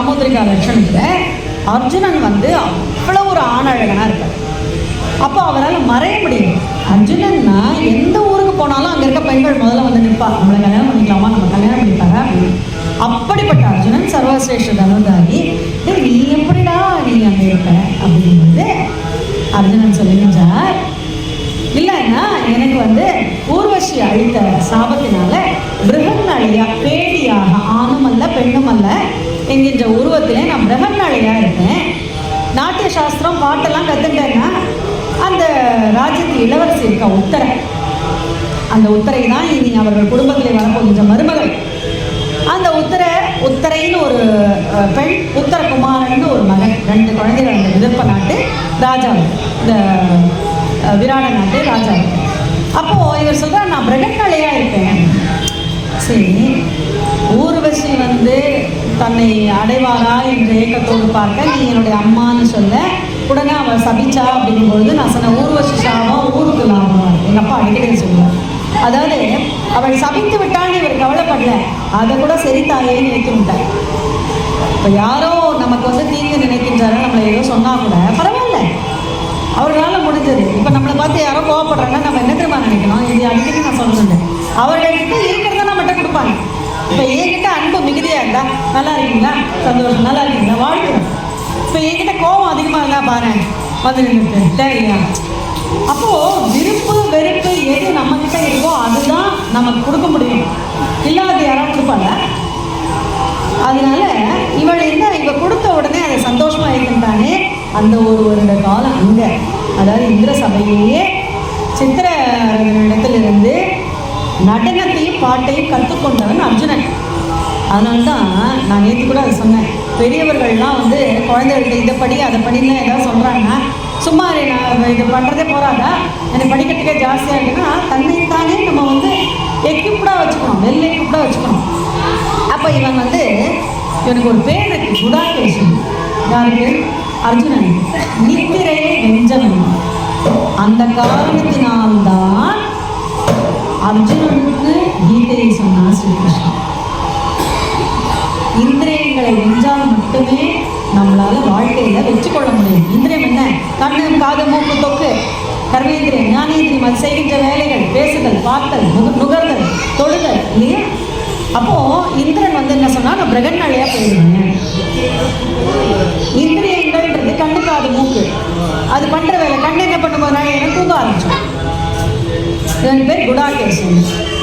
சாமுத்திரிகா லட்சணத்தில் அர்ஜுனன் வந்து அவ்வளோ ஒரு ஆணழகனாக இருப்பார். அப்போ அவரால் மறைய முடியும். அர்ஜுனன்னா எந்த ஊருக்கு போனாலும் அங்கே இருக்க பெண்கள் முதல்ல வந்து நிற்பா, நம்மளை கல்யாணம் பண்ணிக்கலாமா, நம்ம கல்யாணம் பண்ணிப்பாங்க அப்படின்னு. அப்படிப்பட்ட அர்ஜுனன் சர்வசிரேஷ்ட தனுதாகி, நீ எப்படிடா நீ அங்கே இருப்ப அப்படிங்கும்போது அர்ஜுனன் சொல்லிச்சார், இல்லைன்னா எனக்கு வந்து ஊர்வசி அழித்த சாபத்தினால பிருகன்னாளியா பேடியாக ஆணும் அல்ல பெண்ணும் அல்ல என்கின்ற உருவத்திலே நான் பிருகன்னாளியா இருக்கேன். நாட்டிய சாஸ்திரம் பாட்டெல்லாம் கற்றுட்டேன்னா அந்த ராஜ்யத்து இளவரசி இருக்கா உத்தரை, அந்த உத்தரை தான் இனி அவர்கள் குடும்பத்தில் வரப்போகின்ற மருமகள். அந்த உத்தரைன்னு ஒரு பெண், உத்தரகுமாரன்னு ஒரு மகன், 2 குழந்தைகள் அந்த விதர்ப்ப நாட்டு ராஜா, இந்த விராட நாட்டு ராஜா. அப்போது இவர் சொல்கிறார், நான் பிரகன்னாளையாக இருப்பேன். சரி, ஊர்வசி வந்து தன்னை அடைவாரா என்று ஏக்கத்தோடு பார்க்க, நீ என்னுடைய அம்மான்னு சொல்ல உடனே அவள் சபிச்சா அப்படிங்கும்பொழுது நான் சொன்ன ஊர்வசி சாபம் ஊருக்கு லாபம். எங்கள் அப்பா அடிக்கடி சொல்லுவார், அதாவது அவள் சபித்து விட்டான்னு இவர் கவலைப்படல, அதை கூட சரி தாயேன்னு ஏற்றி விட்டார். இப்போ யாரோ நமக்கு வந்து தீங்கு நினைக்கின்றாரோ, நம்மளை ஏதோ சொன்னால் கூட பரவாயில்ல, அவர்களால் முடிஞ்சது. இப்போ நம்மளை பார்த்து யாரோ கோவப்படுறாங்க, நம்ம என்ன தெரியுமா நினைக்கணும், இது அடிக்கடி நான் சொல்லுறேன், அவர்கள்கிட்ட இருக்கிறத நம்மகிட்ட கொடுப்பாங்க. இப்போ என்கிட்ட அன்பு மிகுதியாக இருந்தால் நல்லா இருக்கீங்களா, சந்தோஷம், நல்லா இருக்கீங்களா, வாழ்க்கை. இப்போ என்கிட்ட கோபம் அதிகமாக இருந்தால் பாரு வந்து நின்றுட்டு தேவையா. அப்போது விருப்பு வெறுப்பு எது நம்மக்கிட்ட இருக்கோ அதுதான் நமக்கு கொடுக்க முடியும், இல்லாத யாராவது கொடுப்பாங்க. அதனால இவள் என்ன இவ கொடுத்த உடனே அதை சந்தோஷமாக இருக்கின்றானே. அந்த ஒரு வருட காலம் அங்கே, அதாவது இந்திர சபையிலேயே சித்திரத்திலிருந்து நடனத்தையும் பாட்டையும் கற்றுக்கொண்டவன் அர்ஜுனன். அதனால்தான் நான் நேற்று கூட அதை சொன்னேன், பெரியவர்கள்லாம் வந்து குழந்தைகள்கிட்ட இதை படி அதை படின்னு ஏதாவது சொல்கிறாங்கன்னா சும்மா நான் இது பண்ணுறதே போகிறாதா, எனக்கு படிக்கிறதுக்கே ஜாஸ்தியாக இருக்குன்னா தன்னைத்தானே நம்ம வந்து எக்யூப்டாக வச்சுக்கணும், வெல் எக்யூப்டாக வச்சுக்கணும். அப்போ இவன் வந்து இவனுக்கு ஒரு பேர் இருக்கு, குடாகேஷன். யாருக்கு? அர்ஜுனன். நித்திரையை வெஞ்சவன். அந்த காரணத்தினால்தான் அர்ஜுனனுக்கு கீதையை சொன்னார் ஸ்ரீகிருஷ்ணன். இந்திரியங்களை வென்றால் மட்டுமே நம்மளால் வாழ்க்கையில் வச்சுக்கொள்ள முடியும். இந்திரியம் என்ன? கண்ணு, காது, மூக்கு, தொக்கு, கர்மேந்திரியம், ஞானேந்திரியம், அது செய்கின்ற வேலைகள், பேசுதல், பார்த்தல், நுகர்தல், தொழுதல் இல்லையா. அப்போது இந்திரன் வந்து என்ன சொன்னால், நான் பிரகன்னாளியாக போயிடுவேன். இந்திரியங்கள்ன்றது கண்ணு, காது, மூக்கு, அது பண்ணுற வேலை. கண்ணு என்ன பண்ணும்போது எனக்கு தூங்க ஆரம்பிச்சோம். இதன் பேர் குடாகேசன்.